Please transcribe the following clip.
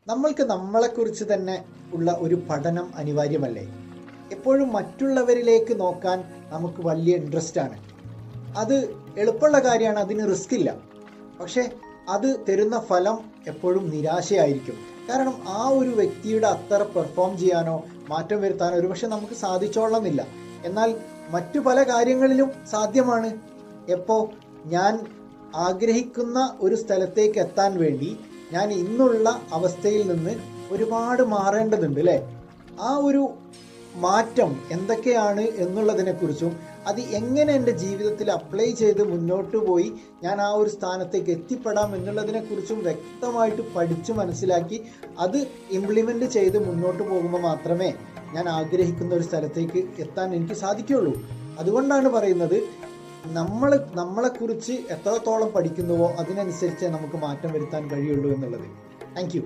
നമ്മൾക്ക് നമ്മളെക്കുറിച്ച് തന്നെ ഉള്ള ഒരു പഠനം അനിവാര്യമല്ലേ? എപ്പോഴും മറ്റുള്ളവരിലേക്ക് നോക്കാൻ നമുക്ക് വലിയ ഇൻട്രസ്റ്റ് ആണ്. അത് എളുപ്പമുള്ള കാര്യമാണ്, അതിന് റിസ്ക് ഇല്ല. പക്ഷെ അത് തരുന്ന ഫലം എപ്പോഴും നിരാശയായിരിക്കും. കാരണം ആ ഒരു വ്യക്തിയുടെ അത്ര പെർഫോം ചെയ്യാനോ മാറ്റം വരുത്താനോ ഒരുപക്ഷെ നമുക്ക് സാധിച്ചോളണമെന്നില്ല. എന്നാൽ മറ്റു പല കാര്യങ്ങളിലും സാധ്യമാണ്. എപ്പോ ഞാൻ ആഗ്രഹിക്കുന്ന ഒരു സ്ഥലത്തേക്ക് എത്താൻ വേണ്ടി ഞാൻ ഇന്നുള്ള അവസ്ഥയിൽ നിന്ന് ഒരുപാട് മാറേണ്ടതുണ്ട് അല്ലേ? ആ ഒരു മാറ്റം എന്തൊക്കെയാണ് എന്നുള്ളതിനെക്കുറിച്ചും അത് എങ്ങനെ എൻ്റെ ജീവിതത്തിൽ അപ്ലൈ ചെയ്ത് മുന്നോട്ട് പോയി ഞാൻ ആ ഒരു സ്ഥാനത്തേക്ക് എത്തിപ്പെടാം എന്നുള്ളതിനെക്കുറിച്ചും വ്യക്തമായിട്ട് പഠിച്ച് മനസ്സിലാക്കി അത് ഇംപ്ലിമെൻ്റ് ചെയ്ത് മുന്നോട്ട് പോകുമ്പോൾ മാത്രമേ ഞാൻ ആഗ്രഹിക്കുന്ന ഒരു സ്ഥലത്തേക്ക് എത്താൻ എനിക്ക് സാധിക്കുകയുള്ളൂ. അതുകൊണ്ടാണ് പറയുന്നത്, നമ്മളെക്കുറിച്ച് എത്രത്തോളം പഠിക്കുന്നുവോ അതിനനുസരിച്ച് നമുക്ക് മാറ്റം വരുത്താൻ കഴിയുള്ളൂ എന്നുള്ളത്. Thank you.